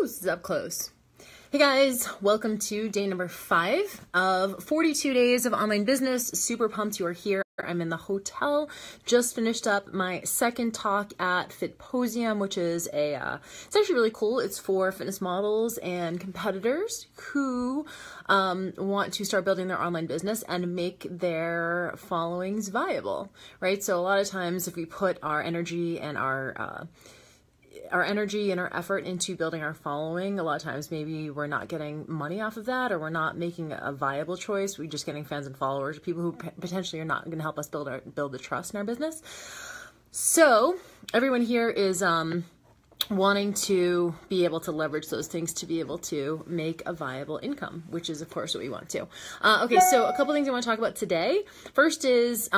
posts up close. Hey guys, welcome to day number 5 of 42 days of online business. Super pumped you are here. I'm in the hotel. Just finished up my second talk at Fitposium, which is it's actually really cool. It's for fitness models and competitors who want to start building their online business and make their followings viable, right? So a lot of times if we put our energy and our effort into building our following, a lot of times maybe we're not getting money off of that, or we're not making a viable choice. We're just getting fans and followers, people who potentially are not going to help us build the trust in our business. So everyone here is wanting to be able to leverage those things to be able to make a viable income, which is of course what we want to. Okay, so a couple things I want to talk about today. First is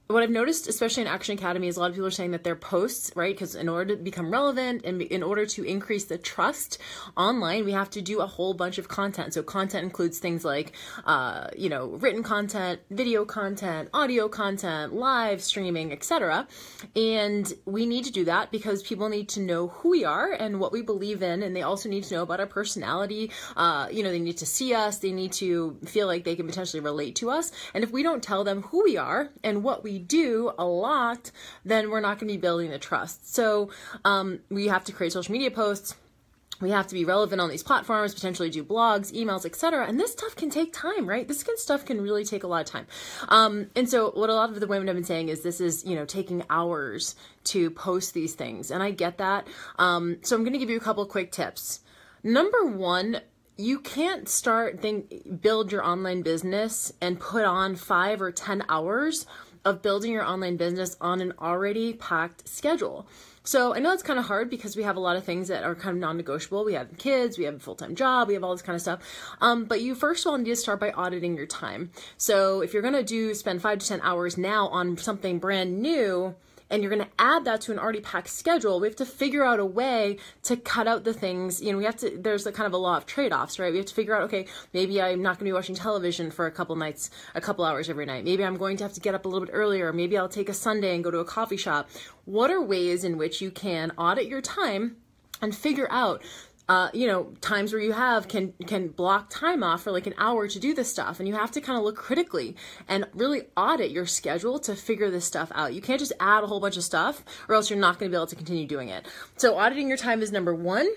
what I've noticed, especially in Action Academy, is a lot of people are saying that their posts, right? Because in order to become relevant and in order to increase the trust online, we have to do a whole bunch of content. So content includes things like, written content, video content, audio content, live streaming, etc. And we need to do that because people need to know who we are and what we believe in. And they also need to know about our personality. They need to see us. They need to feel like they can potentially relate to us. And if we don't tell them who we are and what we do a lot, then we're not going to be building the trust. So we have to create social media posts. We have to be relevant on these platforms, potentially do blogs, emails, etc. And this stuff can take time, right? This stuff can really take a lot of time. And so what a lot of the women have been saying is this is, taking hours to post these things. And I get that. So I'm going to give you a couple quick tips. Number one, you can't build your online business and put on 5 or 10 hours of building your online business on an already packed schedule. So I know it's kind of hard because we have a lot of things that are kind of non-negotiable. We have kids, we have a full-time job, we have all this kind of stuff. But you first of all need to start by auditing your time. So if you're going to spend 5 to 10 hours now on something brand new, and you're going to add that to an already packed schedule, we have to figure out a way to cut out the things, there's a kind of a law of trade-offs, right? We have to figure out, okay, maybe I'm not going to be watching television for a couple hours every night. Maybe I'm going to have to get up a little bit earlier. Maybe I'll take a Sunday and go to a coffee shop. What are ways in which you can audit your time and figure out times where you can block time off for like an hour to do this stuff, and you have to kind of look critically and really audit your schedule to figure this stuff out. You can't just add a whole bunch of stuff or else you're not going to be able to continue doing it. So auditing your time is number one.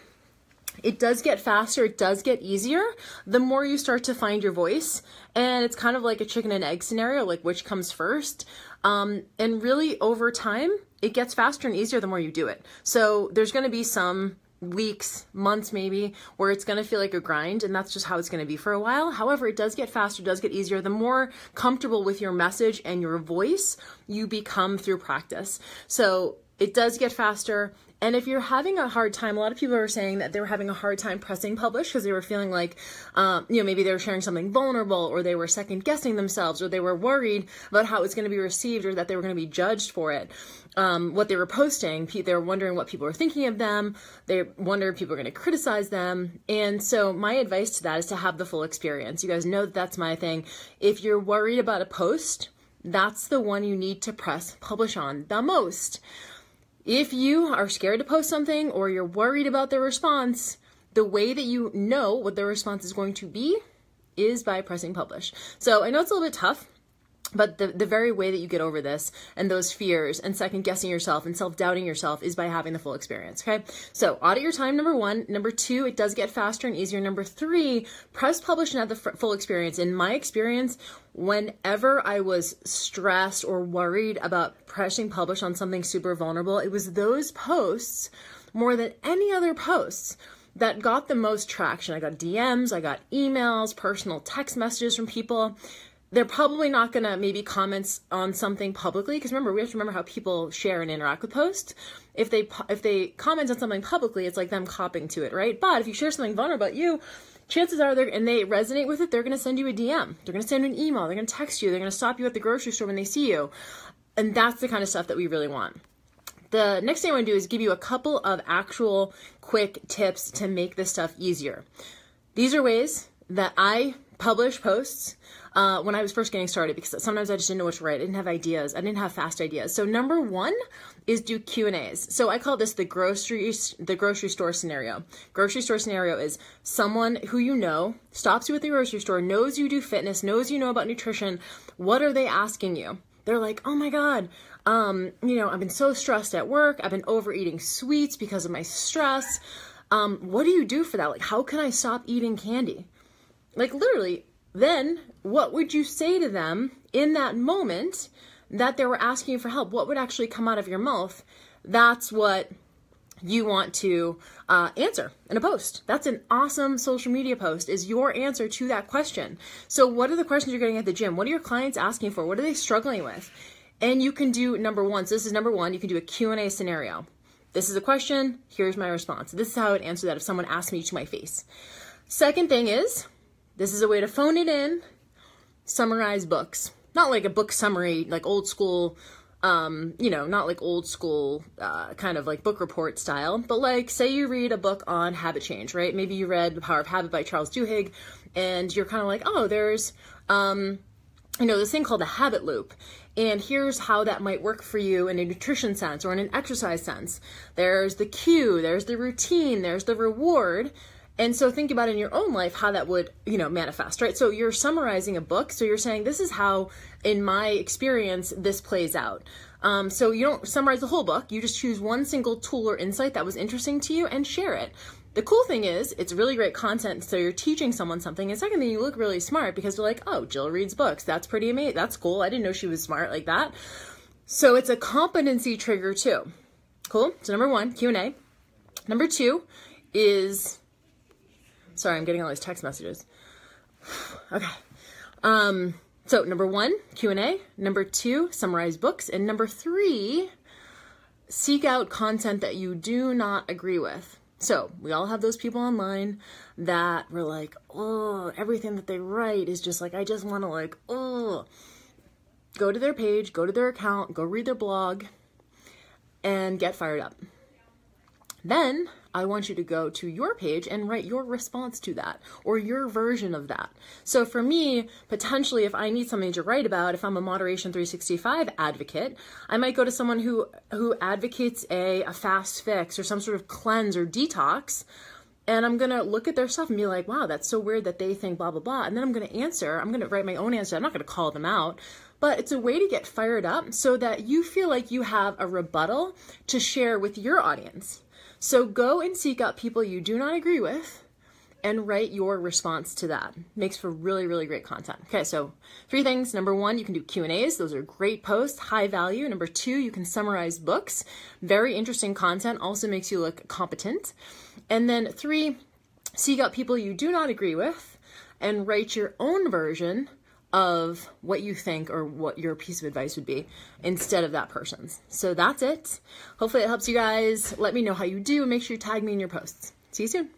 It does get faster. It does get easier the more you start to find your voice. And it's kind of like a chicken and egg scenario, like which comes first. And really over time, it gets faster and easier the more you do it. So there's going to be some weeks, months maybe, where it's going to feel like a grind, and that's just how it's going to be for a while. However, it does get faster, does get easier. The more comfortable with your message and your voice you become through practice. So it does get faster. And if you're having a hard time, a lot of people are saying that they were having a hard time pressing publish because they were feeling like, maybe they were sharing something vulnerable, or they were second guessing themselves, or they were worried about how it's going to be received, or that they were going to be judged for it. What they were posting, they were wondering what people were thinking of them. They wondered if people were going to criticize them. And so my advice to that is to have the full experience. You guys know that that's my thing. If you're worried about a post, that's the one you need to press publish on the most. If you are scared to post something, or you're worried about the response, the way that you know what the response is going to be is by pressing publish. So I know it's a little bit tough, but the very way that you get over this and those fears and second guessing yourself and self-doubting yourself is by having the full experience, okay? So audit your time, number one. Number two, it does get faster and easier. Number three, press publish and have the full experience. In my experience, whenever I was stressed or worried about pressing publish on something super vulnerable, it was those posts more than any other posts that got the most traction. I got DMs, I got emails, personal text messages from people. They're probably not going to maybe comment on something publicly, because remember, we have to remember how people share and interact with posts. If they comment on something publicly, it's like them copying to it, right? But if you share something vulnerable about you, chances are and they resonate with it, they're going to send you a DM. They're going to send you an email. They're going to text you. They're going to stop you at the grocery store when they see you. And that's the kind of stuff that we really want. The next thing I want to do is give you a couple of actual quick tips to make this stuff easier. These are ways that I publish posts when I was first getting started, because sometimes I just didn't know what to write. I didn't have ideas. I didn't have fast ideas. So number one is do Q&As. So I call this the grocery store scenario. Grocery store scenario is someone who you know stops you at the grocery store, knows you do fitness, knows you know about nutrition. What are they asking you? They're like, oh my God, you know, I've been so stressed at work. I've been overeating sweets because of my stress. What do you do for that? Like, how can I stop eating candy? Like, literally, then what would you say to them in that moment that they were asking you for help? What would actually come out of your mouth? That's what you want to answer in a post. That's an awesome social media post, is your answer to that question. So what are the questions you're getting at the gym? What are your clients asking for? What are they struggling with? And you can do number one. So this is number one. You can do a Q&A scenario. This is a question. Here's my response. This is how I would answer that if someone asked me to my face. Second thing is, this is a way to phone it in, summarize books. Not like a book summary, like old school, you know, not like old school kind of like book report style, but like say you read a book on habit change, right? Maybe you read The Power of Habit by Charles Duhigg, and you're kind of like, oh, there's, you know, this thing called the habit loop. And here's how that might work for you in a nutrition sense or in an exercise sense. There's the cue, there's the routine, there's the reward. And so think about in your own life how that would, you know, manifest, right? So you're summarizing a book. So you're saying, this is how, in my experience, this plays out. So you don't summarize the whole book. You just choose one single tool or insight that was interesting to you and share it. The cool thing is it's really great content. So you're teaching someone something. And second thing, you look really smart because they're like, oh, Jill reads books. That's pretty amazing. That's cool. I didn't know she was smart like that. So it's a competency trigger too. Cool. So number one, Q&A. Number two is... Sorry, I'm getting all these text messages. Okay. So number one, Q&A. Number two, summarize books. And number three, seek out content that you do not agree with. So we all have those people online that we're like, oh, everything that they write is just like, I just want to like, oh. Go to their page, go to their account, go read their blog, and get fired up. Then I want you to go to your page and write your response to that or your version of that. So for me, potentially, if I need something to write about, if I'm a Moderation 365 advocate, I might go to someone who advocates a fast fix or some sort of cleanse or detox. And I'm going to look at their stuff and be like, wow, that's so weird that they think blah, blah, blah. And then I'm going to answer. I'm going to write my own answer. I'm not going to call them out. But it's a way to get fired up so that you feel like you have a rebuttal to share with your audience. So go and seek out people you do not agree with and write your response to that. Makes for really, really great content. Okay, so 3 things. Number 1, you can do Q&As. Those are great posts, high value. Number 2, you can summarize books. Very interesting content, also makes you look competent. And then 3, seek out people you do not agree with and write your own version of what you think or what your piece of advice would be instead of that person's. So that's it. Hopefully it helps you guys. Let me know how you do. Make sure you tag me in your posts. See you soon.